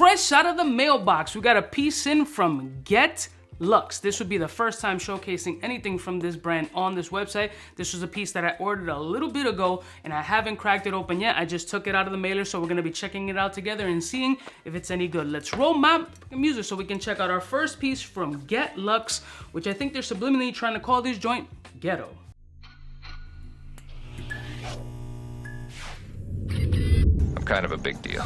Fresh out of the mailbox, we got a piece in from Ghetluxe. This would be the first time showcasing anything from this brand on this website. This was a piece that I ordered a little bit ago and I haven't cracked it open yet. I just took it out of the mailer, so we're gonna be checking it out together and seeing if it's any good. Let's roll my music so we can check out our first piece from Ghetluxe, which I think they're subliminally trying to call this joint ghetto. I'm kind of a big deal.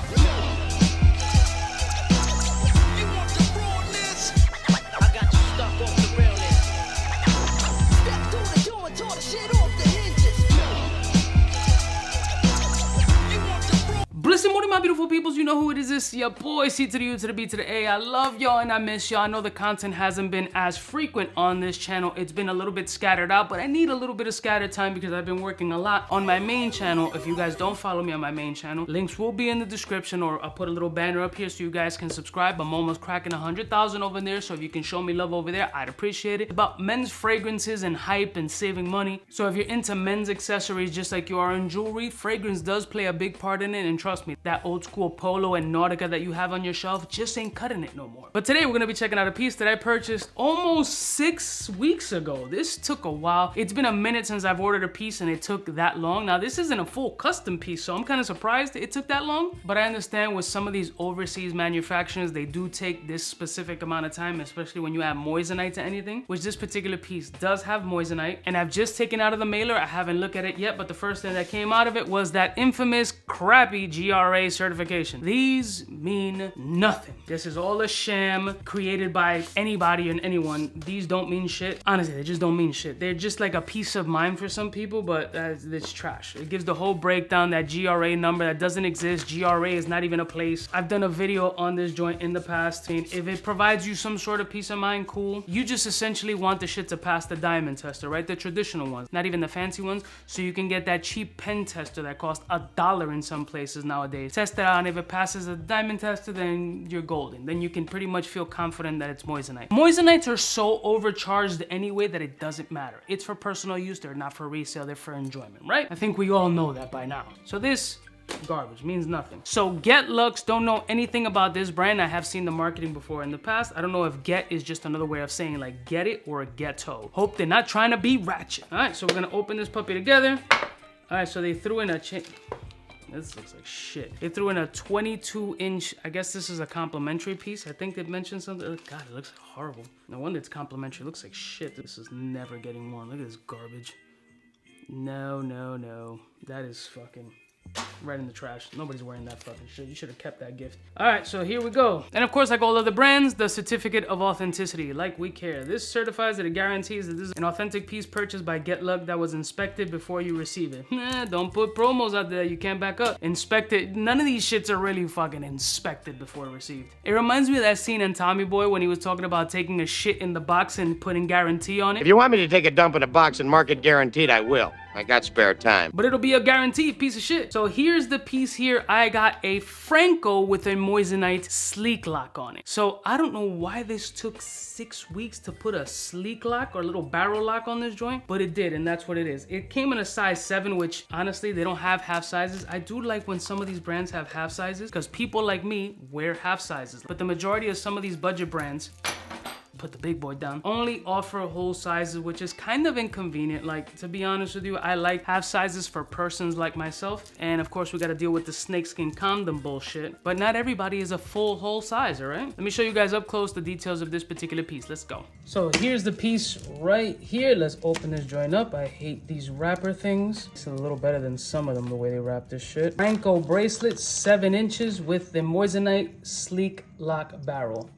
Listen, what are my beautiful peoples? You know who it is. This your boy C to the U to the B to the A. I love y'all and I miss y'all. I know the content hasn't been as frequent on this channel. It's been a little bit scattered out, but I need a little bit of scattered time because I've been working a lot on my main channel. If you guys don't follow me on my main channel, links will be in the description, or I'll put a little banner up here so you guys can subscribe. I'm almost cracking 100,000 over there, so if you can show me love over there, I'd appreciate it. About men's fragrances and hype and saving money. So if you're into men's accessories just like you are in jewelry, fragrance does play a big part in it, and trust me, that old school Polo and Nautica that you have on your shelf just ain't cutting it no more. But today we're gonna be checking out a piece that I purchased almost 6 weeks ago. This took a while. It's been a minute since I've ordered a piece and it took that long. Now this isn't a full custom piece, so I'm kind of surprised it took that long. But I understand with some of these overseas manufacturers, they do take this specific amount of time, especially when you add Moissanite to anything, which this particular piece does have Moissanite. And I've just taken out of the mailer. I haven't looked at it yet, but the first thing that came out of it was that infamous crappy GRA certification. These mean nothing. This is all a sham created by anybody and anyone. These don't mean shit. Honestly, they just don't mean shit. They're just like a peace of mind for some people, but it's trash. It gives the whole breakdown, that GRA number that doesn't exist. GRA is not even a place. I've done a video on this joint in the past. I mean, if it provides you some sort of peace of mind, cool. You just essentially want the shit to pass the diamond tester, right? The traditional ones, not even the fancy ones, so you can get that cheap pen tester that costs $1 in some places nowadays. Test it out, and if it passes a diamond tester, then you're golden. Then you can pretty much feel confident that it's Moissanite. Moissanites are so overcharged anyway that it doesn't matter. It's for personal use, they're not for resale, they're for enjoyment, right? I think we all know that by now. So this garbage means nothing. So Ghetluxe, don't know anything about this brand. I have seen the marketing before in the past. I don't know if get is just another way of saying like get it or ghetto. Hope they're not trying to be ratchet. All right, so we're gonna open this puppy together. All right, so they threw in a chain. This looks like shit. They threw in a 22-inch, I guess this is a complimentary piece. I think they mentioned something. Oh, God, it looks horrible. No wonder it's complimentary. It looks like shit. This is never getting worn. Look at this garbage. No, no, no. That is fucking right in the trash. Nobody's wearing that fucking shit. You should have kept that gift. All right, so here we go. And of course, like all other brands, the certificate of authenticity, like we care. This certifies that it guarantees that this is an authentic piece purchased by Ghetluxe that was inspected before you receive it. Don't put promos out there you can't back up. Inspect it. None of these shits are really fucking inspected before received. It reminds me of that scene in Tommy Boy when he was talking about taking a shit in the box and putting guarantee on it. If you want me to take a dump in a box and mark it guaranteed, I will. I got spare time. But it'll be a guaranteed piece of shit. So here's the piece here. I got a Franco with a Moissanite sleek lock on it. So I don't know why this took 6 weeks to put a sleek lock or a little barrel lock on this joint, but it did, and that's what it is. It came in a size 7, which honestly, they don't have half sizes. I do like when some of these brands have half sizes because people like me wear half sizes. But the majority of some of these budget brands, put the big boy down, only offer whole sizes, which is kind of inconvenient. Like, to be honest with you, I like half sizes for persons like myself. And of course, we got to deal with the snakeskin condom bullshit. But not everybody is a full whole size, all right? Let me show you guys up close the details of this particular piece. Let's go. So here's the piece right here. Let's open this joint up. I hate these wrapper things. It's a little better than some of them, the way they wrap this shit. Franco bracelet, 7 inches with the Moissanite sleek lock barrel.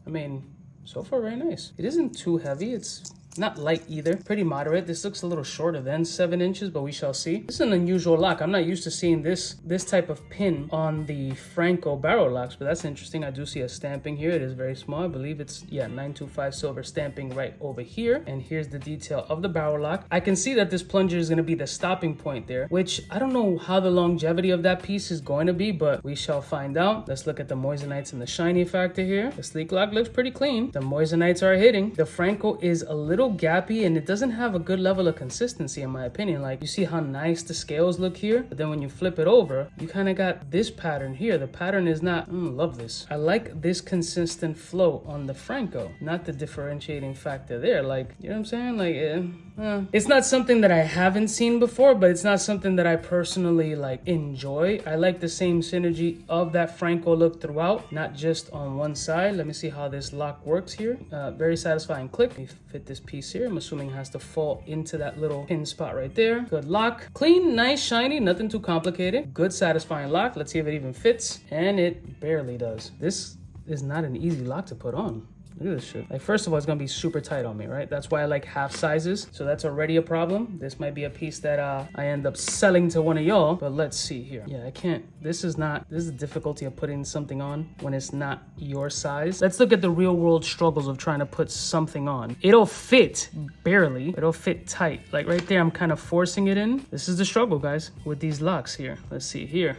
I mean, so far, very nice. It isn't too heavy. It's not light either. Pretty moderate. This looks a little shorter than 7 inches, but we shall see. This is an unusual lock. I'm not used to seeing this type of pin on the Franco barrel locks, but that's interesting. I do see a stamping here. It is very small. I believe it's, yeah, 925 silver stamping right over here. And here's the detail of the barrel lock. I can see that this plunger is going to be the stopping point there, which I don't know how the longevity of that piece is going to be, but we shall find out. Let's look at the Moissanites and the shiny factor here. The sleek lock looks pretty clean. The Moissanites are hitting. The Franco is a little little gappy and it doesn't have a good level of consistency in my opinion. Like, you see how nice the scales look here, but then when you flip it over, you kind of got this pattern here. The pattern is not, love this. I like this consistent flow on the Franco, not the differentiating factor there. Like, you know what I'm saying? Like, it's not something that I haven't seen before, but it's not something that I personally like enjoy. I like the same synergy of that Franco look throughout, not just on one side. Let me see how this lock works here. Very satisfying click. Let me fit this piece here. I'm assuming it has to fall into that little pin spot right there. Good lock. Clean, nice, shiny, nothing too complicated. Good satisfying lock. Let's see if it even fits. And it barely does. This is not an easy lock to put on. Look at this shit. Like, first of all, it's gonna be super tight on me, right? That's why I like half sizes. So that's already a problem. This might be a piece that I end up selling to one of y'all. But let's see here. Yeah, I can't. This is the difficulty of putting something on when it's not your size. Let's look at the real world struggles of trying to put something on. It'll fit barely. It'll fit tight. Like right there, I'm kind of forcing it in. This is the struggle, guys, with these locks here. Let's see here.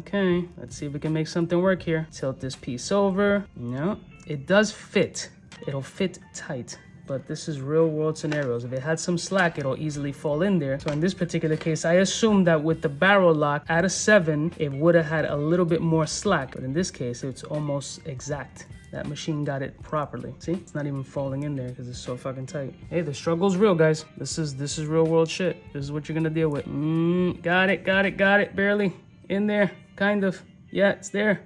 Okay, let's see if we can make something work here. Tilt this piece over. No. It does fit. It'll fit tight, but this is real world scenarios. If it had some slack, it'll easily fall in there. So in this particular case, I assumed that with the barrel lock at a 7, it would have had a little bit more slack. But in this case, it's almost exact. That machine got it properly. See, it's not even falling in there because it's so fucking tight. Hey, the struggle's real, guys. This is real world shit. This is what you're gonna deal with. Got it. Barely in there, kind of. Yeah, it's there.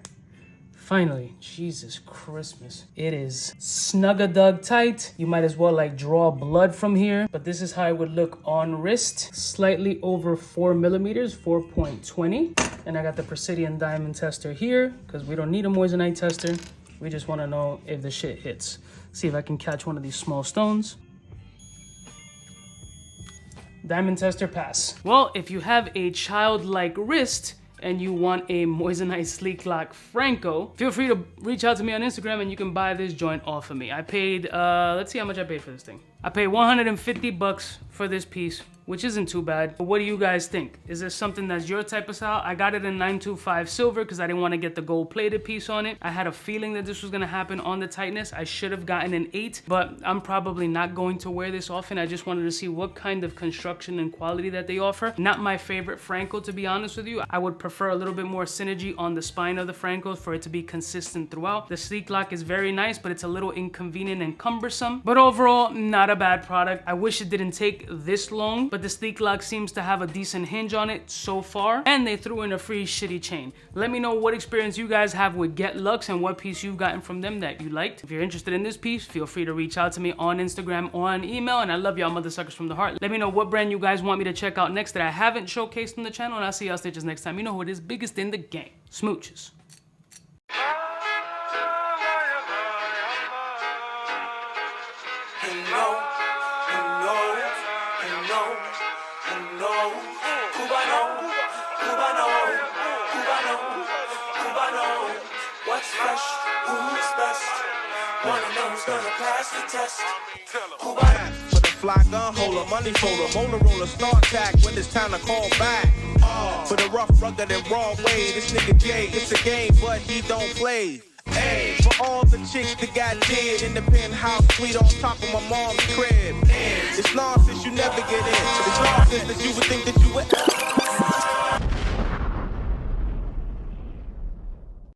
Finally, Jesus Christmas. It is snug-a-dug tight. You might as well like draw blood from here, but this is how it would look on wrist. Slightly over 4 millimeters, 4.20. And I got the Precision diamond tester here because we don't need a Moissanite tester. We just want to know if the shit hits. See if I can catch one of these small stones. Diamond tester pass. Well, if you have a childlike wrist, and you want a Moissanite Sleek Lock Franco, feel free to reach out to me on Instagram and you can buy this joint off of me. I paid, let's see how much I paid for this thing. I paid 150 bucks for this piece, which isn't too bad. But what do you guys think? Is this something that's your type of style? I got it in 925 silver because I didn't want to get the gold plated piece on it. I had a feeling that this was gonna happen on the tightness. I should have gotten an 8, but I'm probably not going to wear this often. I just wanted to see what kind of construction and quality that they offer. Not my favorite Franco, to be honest with you. I would prefer a little bit more synergy on the spine of the Francos for it to be consistent throughout. The Sleek Lock is very nice, but it's a little inconvenient and cumbersome. But overall, not a bad product. I wish it didn't take this long, but the Sleek Lock seems to have a decent hinge on it so far, and they threw in a free shitty chain. Let me know what experience you guys have with Ghetluxe and what piece you've gotten from them that you liked. If you're interested in this piece, feel free to reach out to me on Instagram or on email, and I love y'all mother suckers from the heart. Let me know what brand you guys want me to check out next that I haven't showcased on the channel, and I'll see y'all stitches next time. You know who it is, biggest in the game. Smooches. What's fresh? Who's best? Wanna know who's gonna pass the test? Cuban. For the fly gun holder, money folder, motor roller, start tack when it's time to call back. For the rough, rugged, and raw way, this nigga Jay, it's a game, but he don't play. Hey, for all the chicks that got dead in the penthouse suite on top of my mom's crib. It's nonsense you never get in. It's nonsense that you would think that you would.